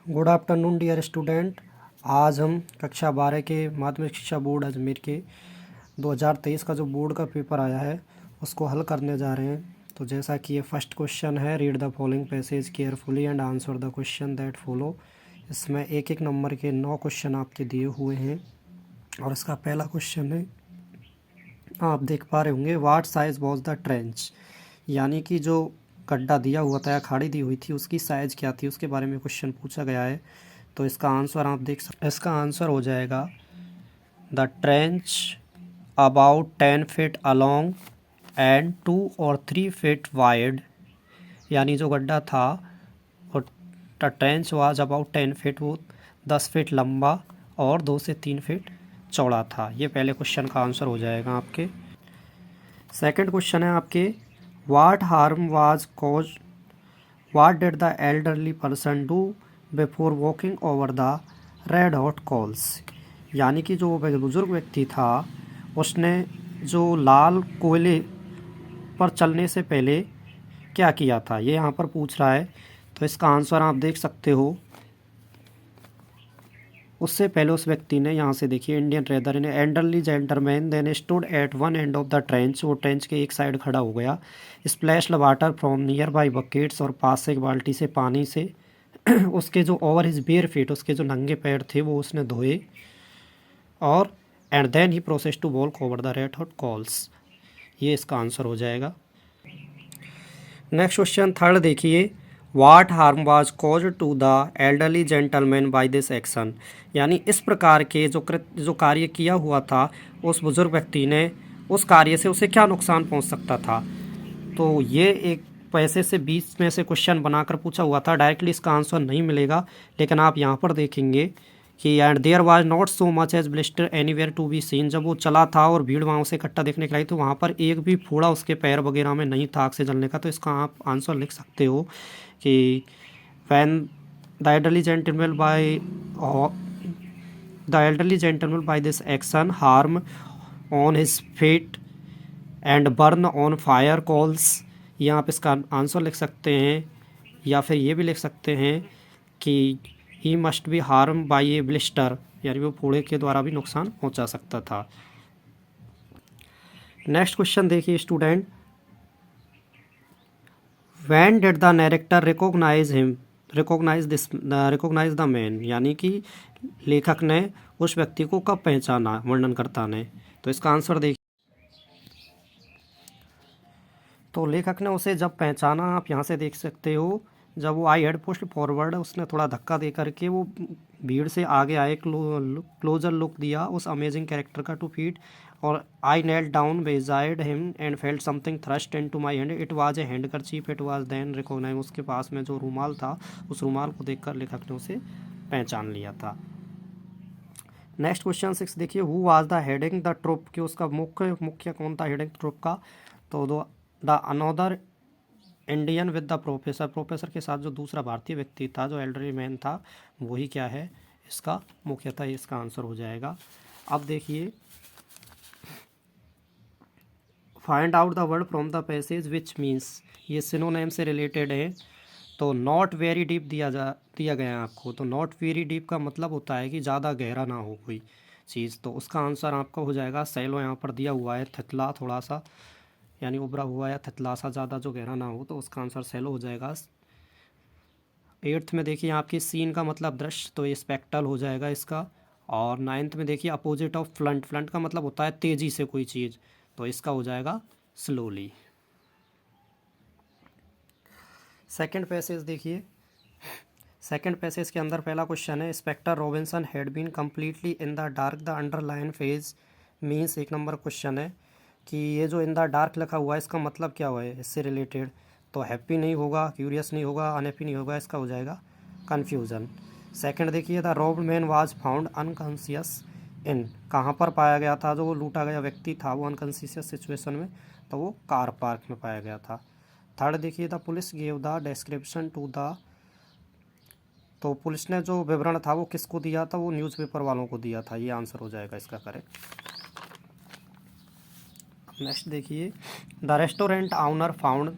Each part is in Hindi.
Good afternoon dear student. आज हम कक्षा 12 के माध्यमिक शिक्षा बोर्ड अजमेर के 2023 का जो बोर्ड का पेपर आया है उसको हल करने जा रहे हैं। तो जैसा कि ये फर्स्ट क्वेश्चन है, read the following passage carefully and answer the question that follow. इसमें एक एक नंबर के 9 क्वेश्चन आपके दिए हुए हैं और इसका पहला क्वेश्चन है, आप देख पा रहे होंगे, what size was the trench, यानी कि जो गड्ढा दिया हुआ था या खाड़ी दी हुई थी उसकी साइज़ क्या थी, उसके बारे में क्वेश्चन पूछा गया है। तो इसका आंसर आप देख सकते हैं, इसका आंसर हो जाएगा the trench about 10 feet along and 2 और 3 फीट वाइड, यानी जो गड्ढा था और the trench was about 10 feet, वो 10 फीट लंबा और 2 से 3 फीट चौड़ा था। ये पहले क्वेश्चन का आंसर हो जाएगा आपके। सेकंड क्वेश्चन है आपके, what harm was cause, what did the elderly person do before walking over the red hot calls, यानी कि जो बुजुर्ग व्यक्ति था उसने जो लाल कोयले पर चलने से पहले क्या किया था, ये यहाँ पर पूछ रहा है। तो इसका आंसर आप देख सकते हो, उससे पहले उस व्यक्ति ने, यहाँ से देखिए, Indian rather in elderly gentleman then stood at one end of the trench, वो ट्रेंच के एक साइड खड़ा हो गया। Splash the water from near by buckets, और पास से एक बाल्टी से पानी से उसके जो ओवर हिज बेयर फीट, उसके जो नंगे पैर थे वो उसने धोए, और and then he process to walk over the red hot coals, ये इसका आंसर हो जाएगा। नेक्स्ट क्वेश्चन थर्ड देखिए, what harm was cause to the elderly gentleman by this action, यानी इस प्रकार के जो कार्य किया हुआ था उस बुजुर्ग व्यक्ति ने, उस कार्य से उसे क्या नुकसान पहुंच सकता था। तो ये एक पैसे से 20 में से क्वेश्चन बनाकर पूछा हुआ था, डायरेक्टली इसका आंसर नहीं मिलेगा, लेकिन आप यहाँ पर देखेंगे कि and there was not so much as blister anywhere to be seen, जब वो चला था और भीड़ वहाँ उसे इकट्ठा देखने के लिए, तो वहाँ पर एक भी फोड़ा उसके पैर वगैरह में नहीं था आग से जलने का। तो इसका आप आंसर लिख सकते हो कि when the elderly gentleman by this action harm on his feet and burn on fire coals, ये आप इसका आंसर लिख सकते हैं। या फिर ये भी लिख सकते हैं कि he must be harm by A blister, यानी वो फोड़े के द्वारा भी नुकसान पहुंचा सकता था। नेक्स्ट क्वेश्चन देखिए student, when did the director recognise the man, यानी कि लेखक ने उस व्यक्ति को कब पहचाना, वर्णनकर्ता ने। तो इसका आंसर देखिए, तो लेखक ने उसे जब पहचाना, आप यहाँ से देख सकते हो, जब वो आई हेड पुश्ड फॉरवर्ड, उसने थोड़ा धक्का दे करके वो भीड़ से आगे आए, क्लोजर लुक दिया उस अमेजिंग कैरेक्टर का टू फीट, और I nailed down beside him and felt something thrust into my hand, it was a handkerchief, it was then recognise, उसके पास में जो रूमाल था उस रूमाल को देखकर लेखक ने उसे पहचान लिया था। नेक्स्ट क्वेश्चन 6 देखिए, who was the heading the troop, कि उसका मुख्य कौन था हेडिंग ट्रुप का। तो the another Indian with the professor, professor के साथ जो दूसरा भारतीय व्यक्ति था, जो एल्डरली मैन था, वही क्या है, इसका मुख्य था, इसका आंसर हो जाएगा। अब देखिए, find out the word from the passage which means, ये सिनोनिम से रिलेटेड है। तो नॉट वेरी डीप दिया गया है आपको। तो नॉट वेरी डीप का मतलब होता है कि ज़्यादा गहरा ना हो कोई चीज़। तो उसका आंसर आपका हो जाएगा सैलो, यहाँ पर दिया हुआ है थितला, थोड़ा सा यानी उभरा हुआ या थितला सा, ज़्यादा जो गहरा ना हो, तो उसका आंसर सैलो हो जाएगा। 8th में देखिए आपकी सीन का मतलब दृश्य, तो ये स्पेक्टल हो जाएगा इसका। और 9th में देखिए अपोजिट ऑफ फ्लंट, फ्लंट का मतलब होता है तेज़ी से कोई चीज़, तो इसका हो जाएगा स्लोली। सेकंड पैसेज देखिए, सेकंड पैसेज के अंदर पहला क्वेश्चन है, inspector Robinson had been completely in the dark the underline phrase means, एक नंबर क्वेश्चन है कि ये जो इन द डार्क लिखा हुआ है इसका मतलब क्या हुआ है इससे रिलेटेड। तो हैप्पी नहीं होगा, क्यूरियस नहीं होगा, अनहैप्पी नहीं होगा, इसका हो जाएगा कन्फ्यूज़न। सेकंड देखिए, the robbed man was found unconscious in, कहाँ पर पाया गया था, जो वो लूटा गया व्यक्ति था वो अनकॉन्शियस सिचुएशन में, तो वो कार पार्क में पाया गया था। थर्ड देखिए, the police gave the description to the, तो पुलिस ने जो विवरण था वो किसको दिया था, वो न्यूज़पेपर वालों को दिया था, ये आंसर हो जाएगा इसका करेक्ट। नेक्स्ट देखिए, the restaurant owner found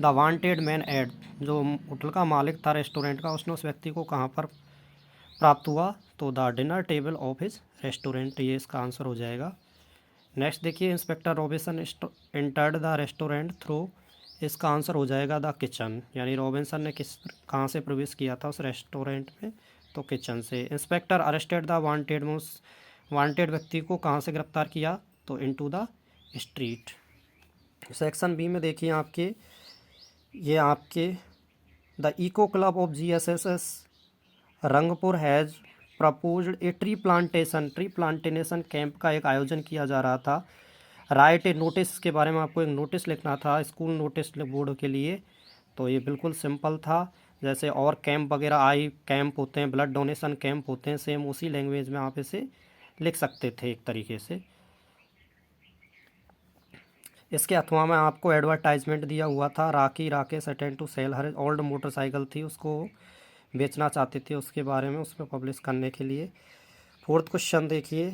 the wanted man at जो होटल का मालिक था रेस्टोरेंट का, उसने उस व्यक्ति को कहाँ पर प्राप्त हुआ, तो the dinner table of his restaurant, ये इसका आंसर हो जाएगा। नेक्स्ट देखिए, inspector Robinson entered the restaurant through, इसका आंसर हो जाएगा द किचन, यानी रॉबिन्सन ने कहाँ से प्रवेश किया था उस रेस्टोरेंट में, तो किचन से। इंस्पेक्टर अरेस्टेड द वांटेड व्यक्ति को कहाँ से गिरफ्तार किया, तो into the street. Section B में देखिए ये आपके the eco club of GSS Rangpur has proposed a tree plantation camp का एक आयोजन किया जा रहा था। राइट ए नोटिस के बारे में आपको एक नोटिस लिखना था स्कूल नोटिस बोर्ड के लिए, तो ये बिल्कुल सिंपल था। जैसे और कैंप वगैरह आई कैंप होते हैं, ब्लड डोनेशन कैंप होते हैं, सेम उसी लैंग्वेज में आप इसे लिख सकते थे एक तरीके से। इसके अथवा में आपको एडवर्टाइजमेंट दिया हुआ था, Rocky Rakesh attend to sell her old motorcycle थी, उसको बेचना चाहते थे, उसके बारे में उसमें पब्लिश करने के लिए। फोर्थ क्वेश्चन देखिए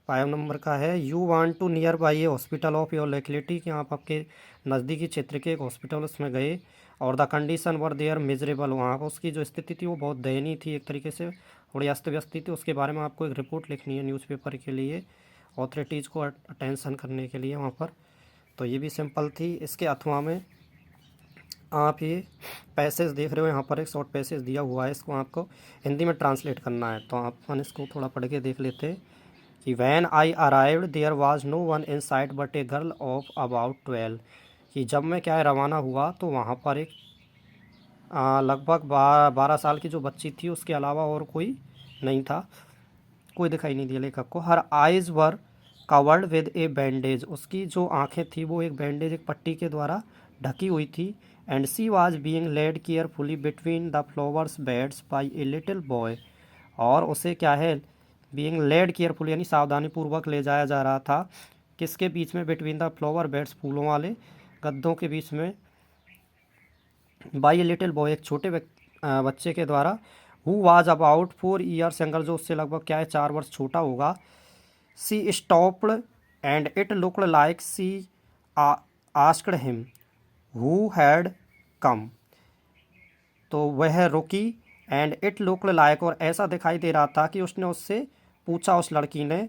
5 नंबर का है, you want to near by a hospital of your locality, कि आप आपके नज़दीकी क्षेत्र के एक हॉस्पिटल उसमें गए, और the condition were there miserable, वहाँ पर उसकी जो स्थिति थी वो बहुत दयनीय थी एक तरीके से, थोड़ी अस्त व्यस्त थी, उसके बारे में आपको एक रिपोर्ट लिखनी है न्यूज़पेपर के लिए, ऑथोरिटीज़ को अटेंशन करने के लिए वहाँ पर। तो ये भी सिंपल थी। इसके अथवा में आप ये पैसेज देख रहे हो, यहाँ पर एक शॉर्ट पैसेज दिया हुआ है, इसको आपको हिंदी में ट्रांसलेट करना है, तो अपन इसको थोड़ा पढ़ के देख लेते हैं कि when I arrived there was no one in sight but a girl of about 12, कि जब मैं क्या है रवाना हुआ तो वहाँ पर एक लगभग 12 साल की जो बच्ची थी उसके अलावा और कोई नहीं था, कोई दिखाई नहीं दिया लेखक को। हर eyes were covered with A bandage, उसकी जो आंखें थी वो एक बैंडेज एक पट्टी के द्वारा ढकी हुई थी। And she was being led carefully between the flowers beds by a little boy, और उसे क्या है बीइंग लेड केयरफुली यानी सावधानी पूर्वक ले जाया जा रहा था, किसके बीच में, बिटवीन द फ्लावर बेड्स फूलों वाले गद्दों के बीच में, बाय ए लिटिल बॉय एक छोटे बच्चे के द्वारा, who was about 4 years younger, जो उससे लगभग क्या है 4 वर्ष छोटा होगा। She stopped and it looked like she asked him who had come, तो वह रुकी, एंड इट लुक्ड लाइक, और ऐसा दिखाई दे रहा था कि उसने उससे पूछा उस लड़की ने,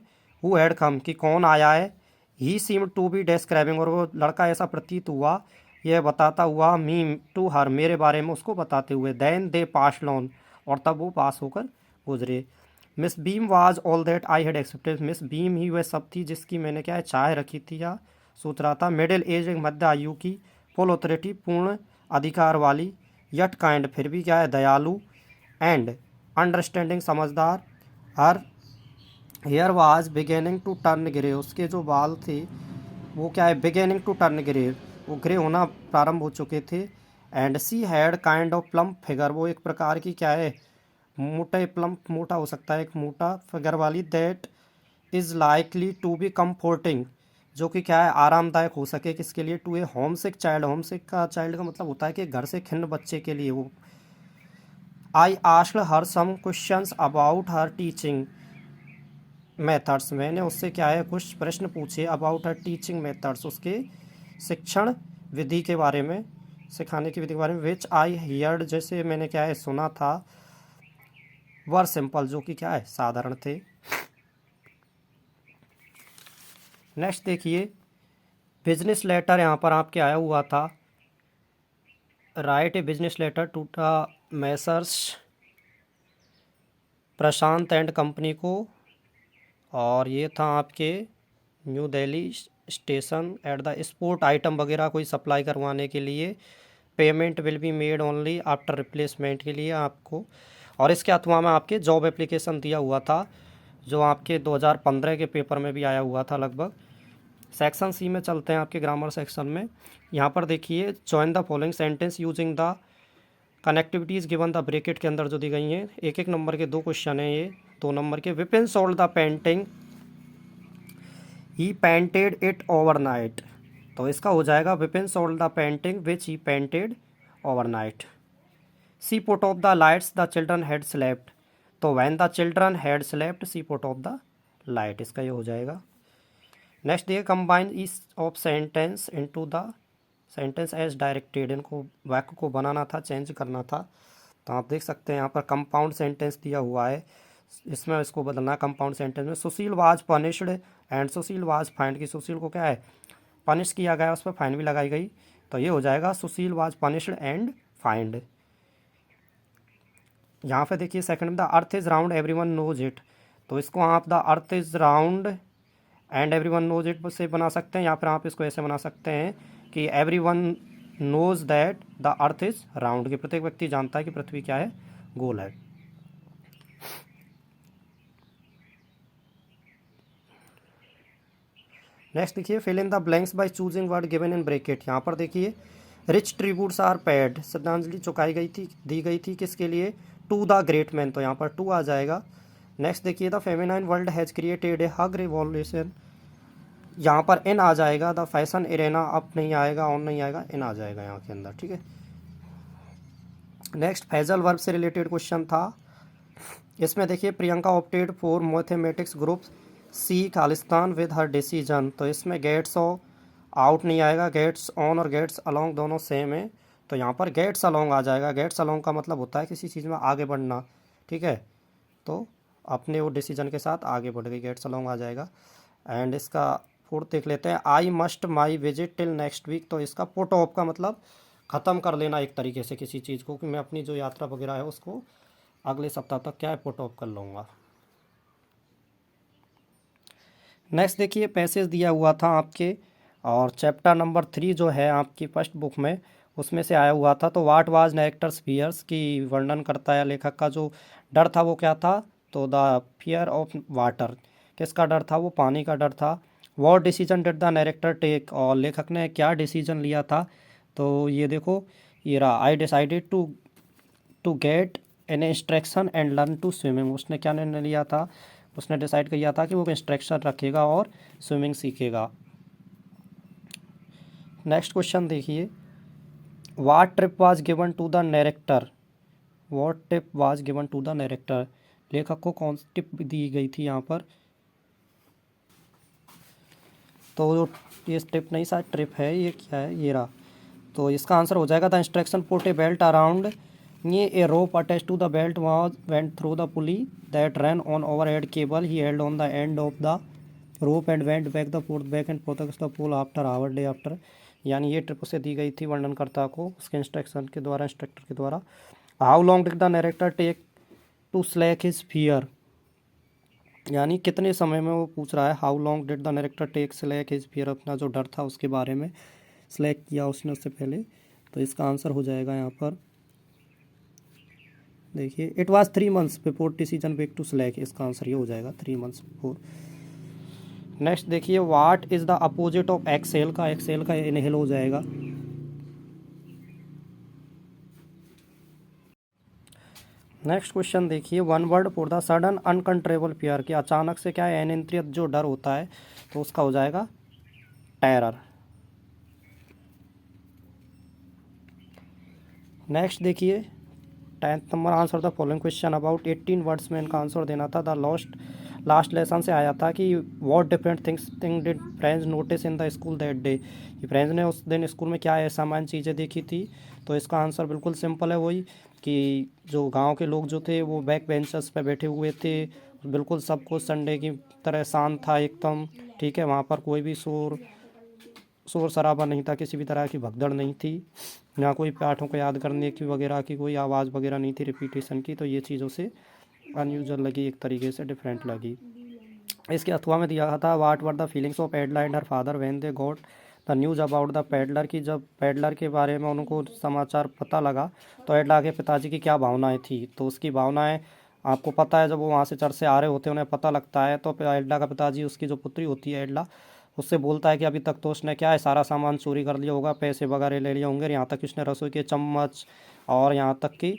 हु हैड कम कि कौन आया है। ही सीम्ड टू बी डिस्क्राइबिंग, और वो लड़का ऐसा प्रतीत हुआ यह बताता हुआ, मी टू हर मेरे बारे में उसको बताते हुए। देन दे पास लॉन, और तब वो पास होकर गुजरे। Miss Beam was all that I had expected, Miss Beam ही वह सब थी जिसकी मैंने क्या है चाह रखी थी या सोच रहा था। मिडिल एज एक मध्य आयु की, फुल ऑथोरिटी पूर्ण अधिकार वाली, यट काइंड फिर भी क्या है दयालु, एंड अंडरस्टैंडिंग समझदार। Her hair was beginning to turn grey, उसके जो बाल थे वो क्या है बिगेनिंग टू टर्न ग्रे, वो ग्रे होना प्रारंभ हो चुके थे। And she had kind of plump figure, वो एक प्रकार की क्या है मोटे प्लम्प, मोटा हो सकता है एक मोटा फिगर वाली, that is likely to be comforting, जो कि क्या है आरामदायक हो सके किसके लिए, to a homesick child, homesick का चाइल्ड का मतलब होता है कि घर से खिन्न बच्चे के लिए वो। I asked her some questions about her teaching methods, मैंने उससे क्या है कुछ प्रश्न पूछे अबाउट हर टीचिंग मेथड्स, उसके शिक्षण विधि के बारे में, सिखाने की विधि के बारे में। विच आई हियर्ड, जैसे मैंने क्या है सुना था, वर सिंपल, जो कि क्या है साधारण थे। नेक्स्ट देखिए बिजनेस लेटर, यहाँ पर आपके आया हुआ था, write a business letter to the Messrs Prashant and company को, और ये था आपके New Delhi station at the sport item वगैरह कोई सप्लाई करवाने के लिए। Payment will be made only after replacement के लिए आपको, और इसके अथवा में आपके जॉब एप्लीकेशन दिया हुआ था जो आपके 2015 के पेपर में भी आया हुआ था लगभग। सेक्शन सी में चलते हैं आपके ग्रामर सेक्शन में। यहाँ पर देखिए join the following sentence using the connectivities given the bracket के अंदर जो दी गई हैं, एक एक नंबर के 2 क्वेश्चन हैं ये, 2 नंबर के। Vipin sold the painting, he painted it overnight, तो इसका हो जाएगा Vipin sold the painting which he painted overnight. She put off the lights the children had slept, तो when the children had slept she put off the light, इसका ये हो जाएगा। नेक्स्ट देखिए combine each of sentence into the sentence as directed, इनको वाक्य को बनाना था, चेंज करना था। तो आप देख सकते हैं यहाँ पर कंपाउंड सेंटेंस दिया हुआ है, इसमें इसको बदलना कंपाउंड सेंटेंस में। Sushil was punished and Sushil was fined, की सुशील को क्या है पनिश किया गया, उस पर फाइन भी लगाई गई, तो ये हो जाएगा Sushil was punished and fined. यहाँ पे देखिए सेकंड में the earth is round everyone knows it, तो इसको आप the earth is round and everyone knows it से बना सकते हैं, या फिर आप इसको ऐसे बना सकते हैं कि everyone knows that the earth is round, कि प्रत्येक व्यक्ति जानता है कि पृथ्वी क्या है, गोल है। नेक्स्ट देखिए fill in the blanks by choosing word given in bracket. यहाँ पर देखिए रिच ट्रिब्यूट्स आर पेड, श्रद्धांजलि चुकाई गई थी, दी गई थी किसके लिए, टू द ग्रेट मैन, तो यहाँ पर टू आ जाएगा। नेक्स्ट देखिए the feminine world has created a hug revolution, यहाँ पर इन आ जाएगा। द फैशन एरेना अप नहीं आएगा, ऑन नहीं आएगा, इन आ जाएगा यहाँ के अंदर, ठीक है। नेक्स्ट फैजल वर्ब से रिलेटेड क्वेश्चन था, इसमें देखिए Priyanka opted for mathematics group she खालिस्तान विद हर डिसीजन, तो इसमें गेट्स आउट नहीं आएगा, गेट्स ऑन और गेट्स अलोंग दोनों सेम है, तो यहाँ पर गेट्स अलोंग आ जाएगा। गेट्स अलोंग का मतलब होता है किसी चीज़ में आगे बढ़ना, ठीक है, तो अपने वो डिसीजन के साथ आगे बढ़ गई, गेट्स अलोंग आ जाएगा। एंड इसका फोर्थ देख लेते हैं, I must my visit till next week, तो इसका पुट ऑफ का मतलब ख़त्म कर लेना एक तरीके से किसी चीज़ को, कि मैं अपनी जो यात्रा वगैरह है उसको अगले सप्ताह तक क्या है पुट ऑफ कर लूँगा। नेक्स्ट देखिए पैसेज दिया हुआ था आपके, और चैप्टर नंबर 3 जो है आपकी फर्स्ट बुक में उसमें से आया हुआ था। तो वाट वाज नैरेक्टर्स फियर्स, की वर्णन करता है लेखक का जो डर था वो क्या था, तो द फियर ऑफ वाटर, किसका डर था, वो पानी का डर था। What decision did the narrator take, और लेखक ने क्या डिसीजन लिया था, तो ये देखो ये रहा, I decided to get an instruction and learn to swimming, उसने क्या निर्णय लिया था, उसने डिसाइड किया था कि वो इंस्ट्रक्शन रखेगा और स्विमिंग सीखेगा। नेक्स्ट क्वेश्चन देखिए, what trip was given to the narrator, what tip was given to the narrator, लेखक को कौन सी टिप दी गई थी यहाँ पर, तो ये टिप नहीं शायद ट्रिप है, ये क्या है, ये रहा, तो इसका आंसर हो जाएगा the instruction put a belt around, ये a rope attach to the belt was went through the pulley that run on overhead cable, he held on the end of the rope and went back the put back and protect the pull after hour day after, यानी ये ट्रिप उसे दी गई थी वर्णनकर्ता को उसके इंस्ट्रक्शन के द्वारा, इंस्ट्रक्टर के द्वारा। How long did the narrator take to slack his fear, यानी कितने समय में वो पूछ रहा है, how long did the narrator take slack his fear, अपना जो डर था उसके बारे में स्लैक किया उसने उससे पहले, तो इसका आंसर हो जाएगा यहाँ पर देखिए it was 3 months before decision back to slack, इसका आंसर ये हो जाएगा 3 months बिफोर। नेक्स्ट देखिए what is the opposite of exhale, का एक्सेल का इनहेल हो जाएगा। नेक्स्ट क्वेश्चन देखिए, one word for the sudden uncontrollable fear, कि अचानक से क्या है अनियंत्रित जो डर होता है, तो उसका हो जाएगा टेरर। नेक्स्ट देखिए 10th number, answer the following question about 18 words में इनका आंसर देना था। द लास्ट लेसन से आया था कि what different thing did friends notice in the school that day, कि फ्रेंड्स ने उस दिन स्कूल में क्या असामान्य चीज़ें देखी थी, तो इसका आंसर बिल्कुल सिंपल है, वही कि जो गांव के लोग जो थे वो बैक बेंचर्स पे बैठे हुए थे, बिल्कुल सब कुछ संडे की तरह शांत था एकदम, ठीक है, वहाँ पर कोई भी शोर शराबा नहीं था, किसी भी तरह की भगदड़ नहीं थी, ना कोई पाठों को याद करने की वगैरह की कोई आवाज़ वगैरह नहीं थी रिपीटेशन की, तो ये चीज़ों से अनयूजुअल लगी, एक तरीके से डिफरेंट लगी। इसके अथवा में दिया था what were the feelings of Edla and her father when they got the news about the peddler, की जब पैडलर के बारे में उनको समाचार पता लगा तो एडला के पिताजी की क्या भावनाएं थी, तो उसकी भावनाएं आपको पता है, जब वो वहाँ से चर्च से आ रहे होते हैं उन्हें पता लगता है, तो एडला का पिताजी उसकी जो पुत्री होती है एडला, उससे बोलता है कि अभी तक तो उसने क्या है सारा सामान चोरी कर लिया होगा, पैसे वगैरह ले लिए होंगे, यहाँ तक कि उसने रसोई के चम्मच और यहाँ तक कि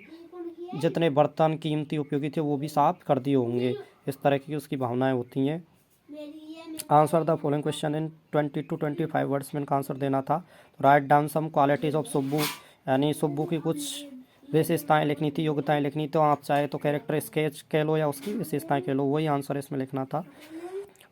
जितने बर्तन कीमती उपयोगी थे वो भी साफ कर दिए होंगे, इस तरह की उसकी भावनाएं होती हैं। Answer the following question in 20 to 25 words में इनका आंसर देना था। Write down some qualities of Subbu, यानी सुब्बू की कुछ विशेषताएं लिखनी थी, योग्यताएं लिखनी, तो आप चाहे तो कैरेक्टर स्केच कह लो या उसकी विशेषताएं कह लो, वही आंसर इसमें लिखना था।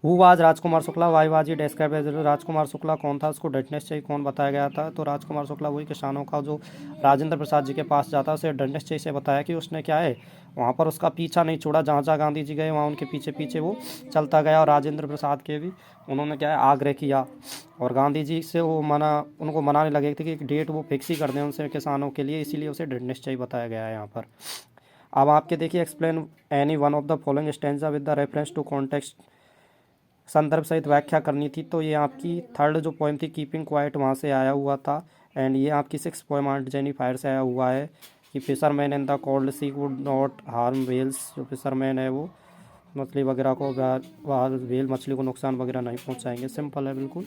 Who was Rajkumar Shukla, why was he describe as, Rajkumar Shukla कौन था, उसको डटनेस चाहिए कौन बताया गया था। तो राजकुमार शुक्ला वही किसानों का जो राजेंद्र प्रसाद जी के पास जाता है, उसे डटनेस चाहिए से बताया कि उसने क्या है वहाँ पर उसका पीछा नहीं छोड़ा, जहाँ जहाँ गांधी जी गए वहाँ उनके पीछे पीछे वो चलता गया, और राजेंद्र प्रसाद के भी उन्होंने क्या है आग्रह किया, और गांधी जी से वो उनको मनाने लगे थे कि एक डेट वो फिक्स ही कर दें उनसे किसानों के लिए, इसीलिए उसे डटनेस चाहिए बताया गया है यहाँ पर। अब आपके देखिए explain any one of the following stanza with the reference to context, संदर्भ सहित व्याख्या करनी थी। तो ये आपकी थर्ड जो पोएम थी कीपिंग क्वाइट वहाँ से आया हुआ था, एंड ये आपकी six poem aunt Jennifer से आया हुआ है कि fisherman in the cold sea would not harm whales, जो फिशरमैन है वो मछली वगैरह को वेल मछली को नुकसान वगैरह नहीं पहुँचाएंगे। सिंपल है बिल्कुल।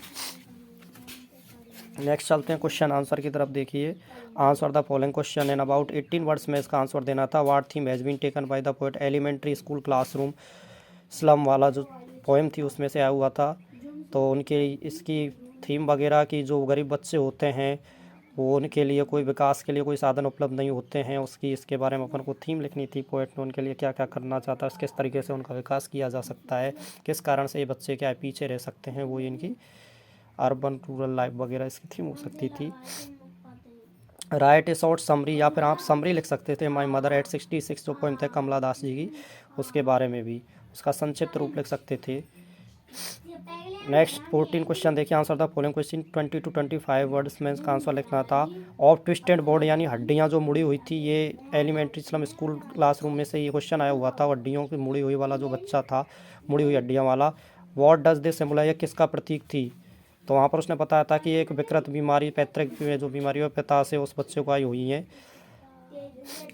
नेक्स्ट चलते हैं क्वेश्चन आंसर की तरफ। देखिए answer the following question in about 18 words में इसका आंसर देना था। What theme has been taken by the poet, elementary school classroom slum वाला जो पोएम थी उसमें से आया हुआ था। तो उनके इसकी थीम वगैरह की जो गरीब बच्चे होते हैं वो उनके लिए कोई विकास के लिए कोई साधन उपलब्ध नहीं होते हैं, उसकी इसके बारे में अपन को थीम लिखनी थी। पोएट ने उनके लिए क्या क्या करना चाहता है, किस तरीके से उनका विकास किया जा सकता है, किस कारण से ये बच्चे क्या है पीछे रह सकते हैं, वो इनकी अर्बन रूरल लाइफ वगैरह इसकी थीम हो सकती थी। राइट ए शॉर्ट समरी, या फिर आप समरी लिख सकते थे माई मदर एट 66 जो पोइम थे कमला दास जी की, उसके बारे में भी उसका संक्षिप्त रूप लिख सकते थे। नेक्स्ट 14 क्वेश्चन देखिए answer the following question 20 to 25 words में इसका आंसर लिखना था। ऑफ ट्विस्टेड बोर्ड यानी हड्डियाँ जो मुड़ी हुई थी, ये एलिमेंट्री स्लम स्कूल क्लासरूम में से ये क्वेश्चन आया हुआ था। हड्डियों की मुड़ी हुई वाला जो बच्चा था, मुड़ी हुई हड्डियाँ वाला, व्हाट डज दिस सिंबलाइज, किसका प्रतीक थी। तो वहाँ पर उसने बताया था कि एक विकृत बीमारी, पैतृक जो बीमारी है पिता से उस बच्चे को आई हुई है,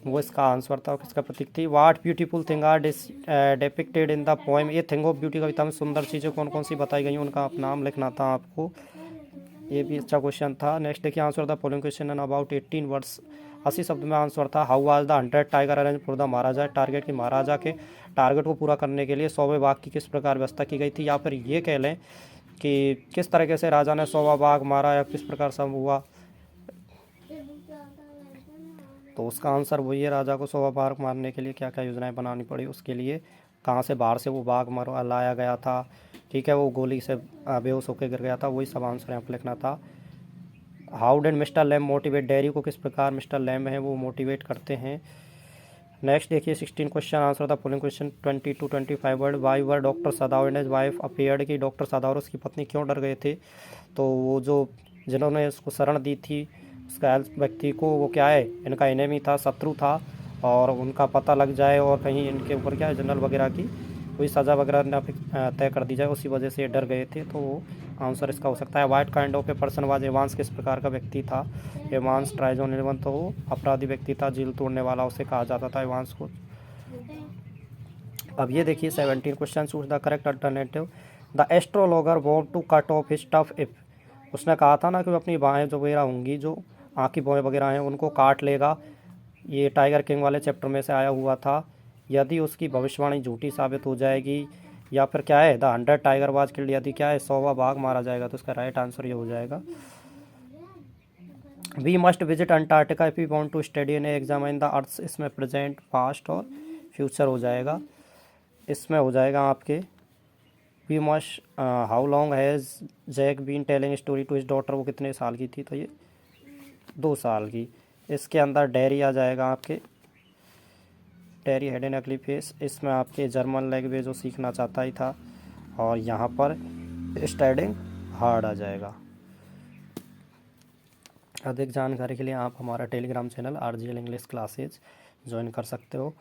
वो इसका आंसर था। किसका प्रतीक थी। What beautiful thing are depicted in the poem, ये थिंग ऑफ ब्यूटी कविता में सुंदर चीज़ें कौन कौन सी बताई गई हैं, उनका नाम लिखना था आपको। ये भी अच्छा क्वेश्चन था। नेक्स्ट देखिए answer the following question in about 18 words, 80 शब्द में आंसर था। How was the 100 tiger arrange for the maharaja, target की महाराजा के टारगेट को पूरा करने के लिए 100वें बाघ की किस प्रकार व्यवस्था की गई थी, या फिर ये कह लें कि किस तरीके से राजा ने 100वां बाघ मारा या किस प्रकार सब हुआ। तो उसका आंसर वही है, राजा को 100वां बाघ मारने के लिए क्या क्या योजनाएं बनानी पड़ी, उसके लिए कहाँ से बाहर से वो बाघ मरवा लाया गया था, ठीक है, वो गोली से बेहोश होकर गिर गया था, वही सब आंसर यहाँ पर लिखना था। How did Mr Lamb motivate, Derry को किस प्रकार मिस्टर लैम है वो मोटिवेट करते हैं। नेक्स्ट देखिए 16 क्वेश्चन आंसर था following question 20 to 25 word. Why were doctor Sadao and his wife appeared, की डॉक्टर सदावर उसकी पत्नी क्यों डर गए थे। तो वो जो जिन्होंने इसको शरण दी थी उसका व्यक्ति को, वो क्या है इनका एनिमी था, शत्रु था, और उनका पता लग जाए और कहीं इनके ऊपर क्या है जनरल वगैरह की कोई सज़ा वगैरह न तय कर दी जाए, उसी वजह से डर गए थे। तो वो आंसर इसका हो सकता है। White kind of a person was, Evans किस प्रकार का व्यक्ति था। एवांस ट्राइजोन इलेवन, तो वो अपराधी व्यक्ति था, जेल तोड़ने वाला उसे कहा जाता था एवांस को। अब ये देखिए 17 question, choose the correct alternative. The astrologer want to cut off his tough if, उसने कहा था ना कि अपनी बाहें जो वगैरह होंगी, जो आँखी बाहें वगैरह हैं उनको काट लेगा। ये टाइगर किंग वाले चैप्टर में से आया हुआ था। यदि उसकी भविष्यवाणी झूठी साबित हो जाएगी, या फिर क्या है द 100 टाइगर वाज किल्ड, यदि क्या है 100वां बाघ मारा जाएगा, तो इसका राइट आंसर ये हो जाएगा। We must visit Antarctica if we want to study and examine the earth, इसमें प्रेजेंट पास्ट और फ्यूचर हो जाएगा। इसमें हो जाएगा आपके we must, how long has Jack been telling story to his daughter, वो कितने साल की थी, तो ये 2 साल की। इसके अंदर डेयरी आ जाएगा आपके, डेयरी हेड एंड अगली फेस, इसमें आपके जर्मन लैंग्वेज जो सीखना चाहता ही था, और यहाँ पर स्टडिंग हार्ड आ जाएगा। अधिक जानकारी के लिए आप हमारा Telegram channel RGL English classes join कर सकते हो।